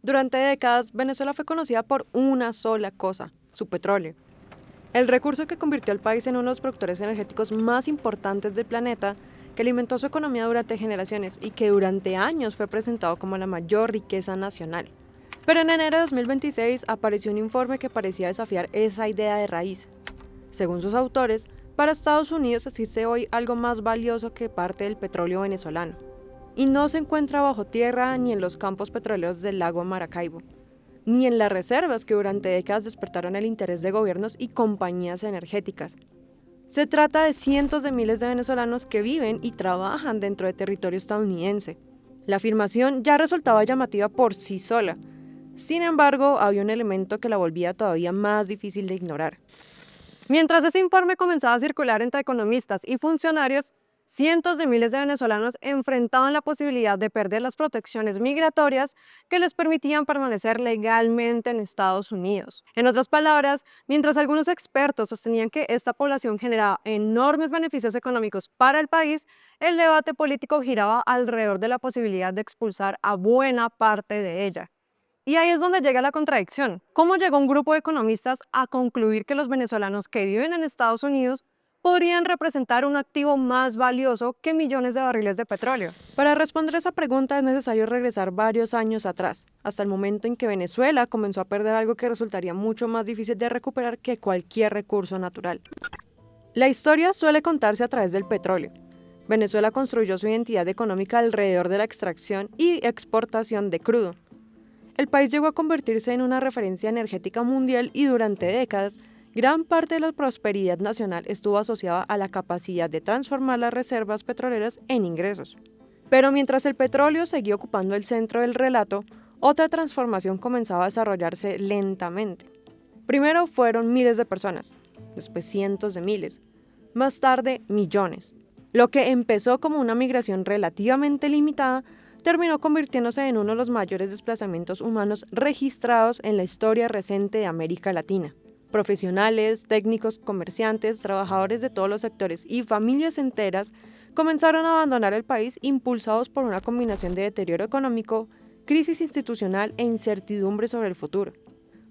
Durante décadas, Venezuela fue conocida por una sola cosa, su petróleo. El recurso que convirtió al país en uno de los productores energéticos más importantes del planeta, que alimentó su economía durante generaciones y que durante años fue presentado como la mayor riqueza nacional. Pero en enero de 2026 apareció un informe que parecía desafiar esa idea de raíz. Según sus autores, para Estados Unidos existe hoy algo más valioso que parte del petróleo venezolano. Y no se encuentra bajo tierra ni en los campos petroleros del lago Maracaibo, ni en las reservas que durante décadas despertaron el interés de gobiernos y compañías energéticas. Se trata de cientos de miles de venezolanos que viven y trabajan dentro de territorio estadounidense. La afirmación ya resultaba llamativa por sí sola. Sin embargo, había un elemento que la volvía todavía más difícil de ignorar. Mientras ese informe comenzaba a circular entre economistas y funcionarios, cientos de miles de venezolanos enfrentaban la posibilidad de perder las protecciones migratorias que les permitían permanecer legalmente en Estados Unidos. En otras palabras, mientras algunos expertos sostenían que esta población generaba enormes beneficios económicos para el país, el debate político giraba alrededor de la posibilidad de expulsar a buena parte de ella. Y ahí es donde llega la contradicción. ¿Cómo llegó un grupo de economistas a concluir que los venezolanos que viven en Estados Unidos podrían representar un activo más valioso que millones de barriles de petróleo? Para responder esa pregunta es necesario regresar varios años atrás, hasta el momento en que Venezuela comenzó a perder algo que resultaría mucho más difícil de recuperar que cualquier recurso natural. La historia suele contarse a través del petróleo. Venezuela construyó su identidad económica alrededor de la extracción y exportación de crudo. El país llegó a convertirse en una referencia energética mundial y durante décadas, gran parte de la prosperidad nacional estuvo asociada a la capacidad de transformar las reservas petroleras en ingresos. Pero mientras el petróleo seguía ocupando el centro del relato, otra transformación comenzaba a desarrollarse lentamente. Primero fueron miles de personas, después cientos de miles, más tarde millones. Lo que empezó como una migración relativamente limitada terminó convirtiéndose en uno de los mayores desplazamientos humanos registrados en la historia reciente de América Latina. Profesionales, técnicos, comerciantes, trabajadores de todos los sectores y familias enteras comenzaron a abandonar el país impulsados por una combinación de deterioro económico, crisis institucional e incertidumbre sobre el futuro.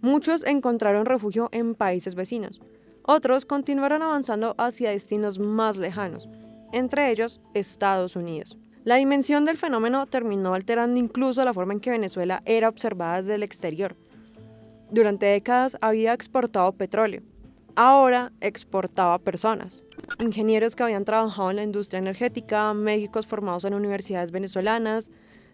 Muchos encontraron refugio en países vecinos. Otros continuaron avanzando hacia destinos más lejanos, entre ellos Estados Unidos. La dimensión del fenómeno terminó alterando incluso la forma en que Venezuela era observada desde el exterior. Durante décadas había exportado petróleo. Ahora exportaba personas. Ingenieros que habían trabajado en la industria energética, médicos formados en universidades venezolanas,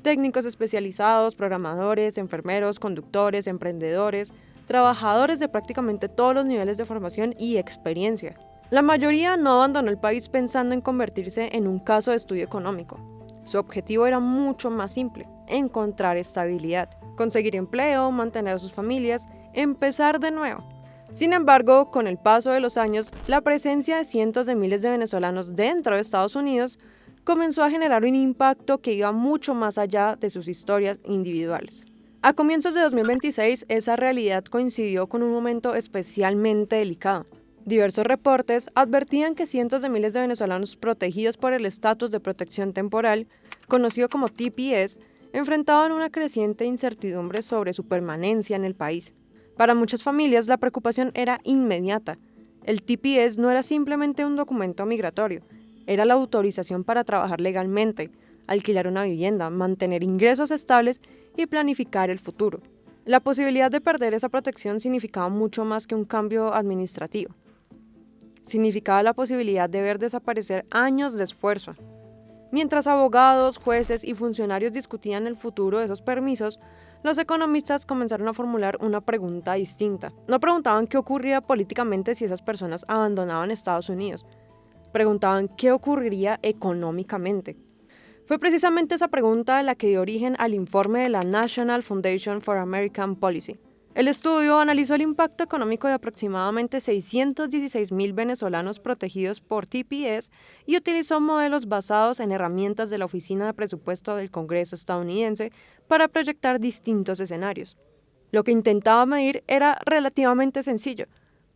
técnicos especializados, programadores, enfermeros, conductores, emprendedores, trabajadores de prácticamente todos los niveles de formación y experiencia. La mayoría no abandonó el país pensando en convertirse en un caso de estudio económico. Su objetivo era mucho más simple: encontrar estabilidad, conseguir empleo, mantener a sus familias, empezar de nuevo. Sin embargo, con el paso de los años, la presencia de cientos de miles de venezolanos dentro de Estados Unidos comenzó a generar un impacto que iba mucho más allá de sus historias individuales. A comienzos de 2026, esa realidad coincidió con un momento especialmente delicado. Diversos reportes advertían que cientos de miles de venezolanos protegidos por el estatus de protección temporal, conocido como TPS, enfrentaban una creciente incertidumbre sobre su permanencia en el país. Para muchas familias, la preocupación era inmediata. El TPS no era simplemente un documento migratorio, era la autorización para trabajar legalmente, alquilar una vivienda, mantener ingresos estables y planificar el futuro. La posibilidad de perder esa protección significaba mucho más que un cambio administrativo. Significaba la posibilidad de ver desaparecer años de esfuerzo. Mientras abogados, jueces y funcionarios discutían el futuro de esos permisos, los economistas comenzaron a formular una pregunta distinta. No preguntaban qué ocurría políticamente si esas personas abandonaban Estados Unidos. Preguntaban qué ocurriría económicamente. Fue precisamente esa pregunta la que dio origen al informe de la National Foundation for American Policy. El estudio analizó el impacto económico de aproximadamente 616,000 venezolanos protegidos por TPS y utilizó modelos basados en herramientas de la Oficina de Presupuesto del Congreso estadounidense para proyectar distintos escenarios. Lo que intentaba medir era relativamente sencillo: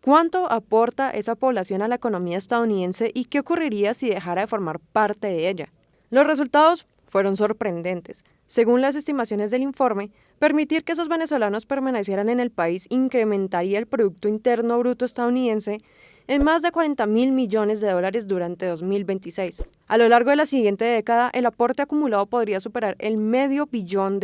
¿cuánto aporta esa población a la economía estadounidense y qué ocurriría si dejara de formar parte de ella? Los resultados fueron sorprendentes. Según las estimaciones del informe, permitir que esos venezolanos permanecieran en el país incrementaría el Producto Interno Bruto estadounidense en más de $40.000 millones durante 2026. A lo largo de la siguiente década, el aporte acumulado podría superar el $500 billion.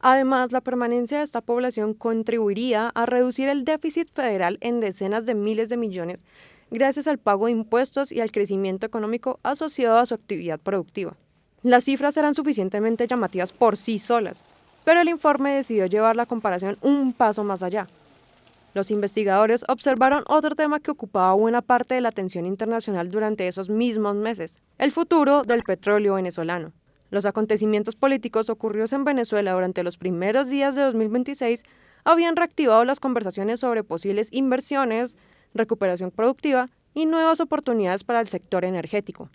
Además, la permanencia de esta población contribuiría a reducir el déficit federal en decenas de miles de millones gracias al pago de impuestos y al crecimiento económico asociado a su actividad productiva. Las cifras eran suficientemente llamativas por sí solas, pero el informe decidió llevar la comparación un paso más allá. Los investigadores observaron otro tema que ocupaba buena parte de la atención internacional durante esos mismos meses: el futuro del petróleo venezolano. Los acontecimientos políticos ocurridos en Venezuela durante los primeros días de 2026 habían reactivado las conversaciones sobre posibles inversiones, recuperación productiva y nuevas oportunidades para el sector energético.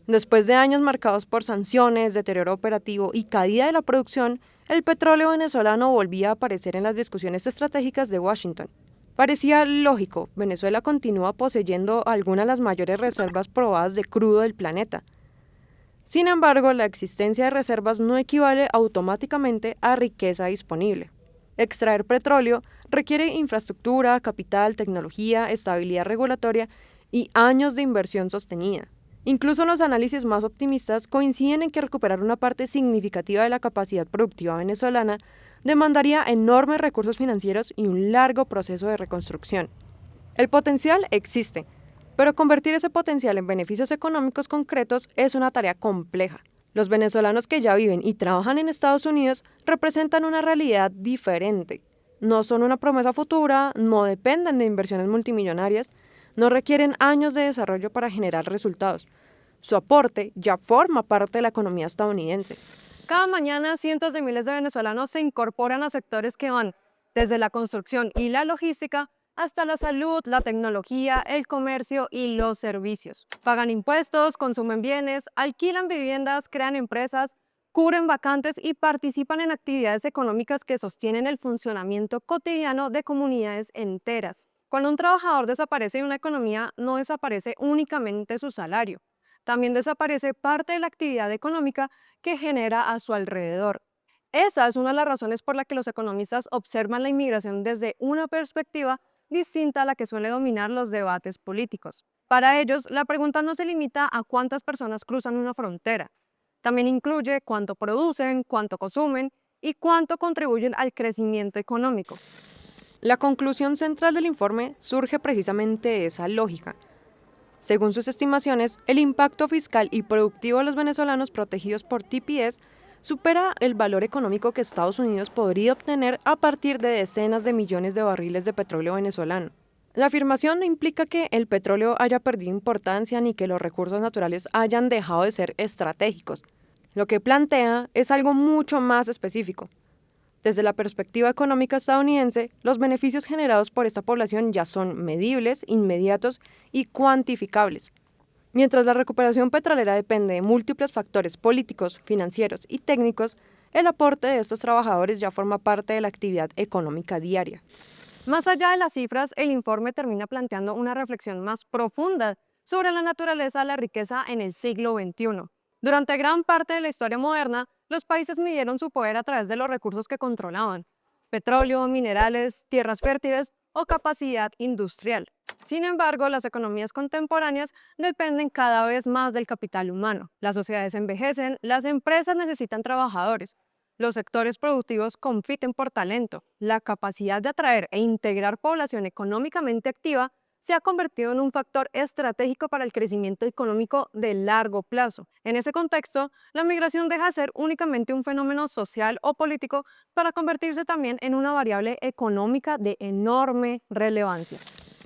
Después de años marcados por sanciones, deterioro operativo y caída de la producción, el petróleo venezolano volvía a aparecer en las discusiones estratégicas de Washington. Parecía lógico, Venezuela continúa poseyendo algunas de las mayores reservas probadas de crudo del planeta. Sin embargo, la existencia de reservas no equivale automáticamente a riqueza disponible. Extraer petróleo requiere infraestructura, capital, tecnología, estabilidad regulatoria y años de inversión sostenida. Incluso los análisis más optimistas coinciden en que recuperar una parte significativa de la capacidad productiva venezolana demandaría enormes recursos financieros y un largo proceso de reconstrucción. El potencial existe, pero convertir ese potencial en beneficios económicos concretos es una tarea compleja. Los venezolanos que ya viven y trabajan en Estados Unidos representan una realidad diferente. No son una promesa futura, no dependen de inversiones multimillonarias, no requieren años de desarrollo para generar resultados. Su aporte ya forma parte de la economía estadounidense. Cada mañana cientos de miles de venezolanos se incorporan a sectores que van desde la construcción y la logística hasta la salud, la tecnología, el comercio y los servicios. Pagan impuestos, consumen bienes, alquilan viviendas, crean empresas, cubren vacantes y participan en actividades económicas que sostienen el funcionamiento cotidiano de comunidades enteras. Cuando un trabajador desaparece de una economía, no desaparece únicamente su salario. También desaparece parte de la actividad económica que genera a su alrededor. Esa es una de las razones por la que los economistas observan la inmigración desde una perspectiva distinta a la que suele dominar los debates políticos. Para ellos, la pregunta no se limita a cuántas personas cruzan una frontera. También incluye cuánto producen, cuánto consumen y cuánto contribuyen al crecimiento económico. La conclusión central del informe surge precisamente de esa lógica. Según sus estimaciones, el impacto fiscal y productivo de los venezolanos protegidos por TPS supera el valor económico que Estados Unidos podría obtener a partir de decenas de millones de barriles de petróleo venezolano. La afirmación no implica que el petróleo haya perdido importancia ni que los recursos naturales hayan dejado de ser estratégicos. Lo que plantea es algo mucho más específico. Desde la perspectiva económica estadounidense, los beneficios generados por esta población ya son medibles, inmediatos y cuantificables. Mientras la recuperación petrolera depende de múltiples factores políticos, financieros y técnicos, el aporte de estos trabajadores ya forma parte de la actividad económica diaria. Más allá de las cifras, el informe termina planteando una reflexión más profunda sobre la naturaleza de la riqueza en el siglo XXI. Durante gran parte de la historia moderna, los países midieron su poder a través de los recursos que controlaban: petróleo, minerales, tierras fértiles o capacidad industrial. Sin embargo, las economías contemporáneas dependen cada vez más del capital humano. Las sociedades envejecen, las empresas necesitan trabajadores, los sectores productivos compiten por talento. La capacidad de atraer e integrar población económicamente activa se ha convertido en un factor estratégico para el crecimiento económico de largo plazo. En ese contexto, la migración deja de ser únicamente un fenómeno social o político para convertirse también en una variable económica de enorme relevancia.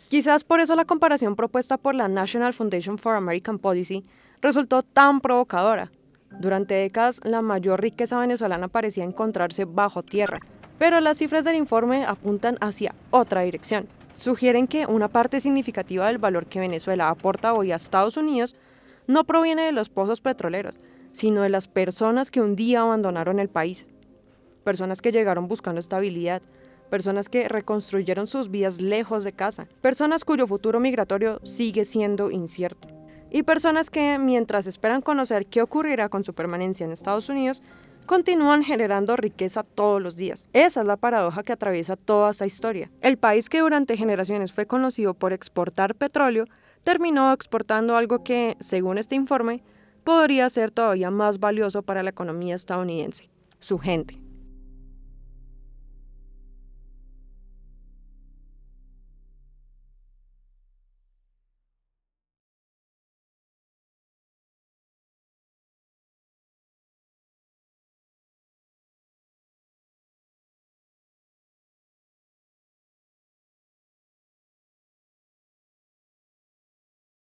Quizás por eso la comparación propuesta por la National Foundation for American Policy resultó tan provocadora. Durante décadas, la mayor riqueza venezolana parecía encontrarse bajo tierra, pero las cifras del informe apuntan hacia otra dirección. Sugieren que una parte significativa del valor que Venezuela aporta hoy a Estados Unidos no proviene de los pozos petroleros, sino de las personas que un día abandonaron el país. Personas que llegaron buscando estabilidad, personas que reconstruyeron sus vidas lejos de casa, personas cuyo futuro migratorio sigue siendo incierto. y personas que, mientras esperan conocer qué ocurrirá con su permanencia en Estados Unidos, continúan generando riqueza todos los días. Esa es la paradoja que atraviesa toda esta historia. El país que durante generaciones fue conocido por exportar petróleo, terminó exportando algo que, según este informe, podría ser todavía más valioso para la economía estadounidense: su gente.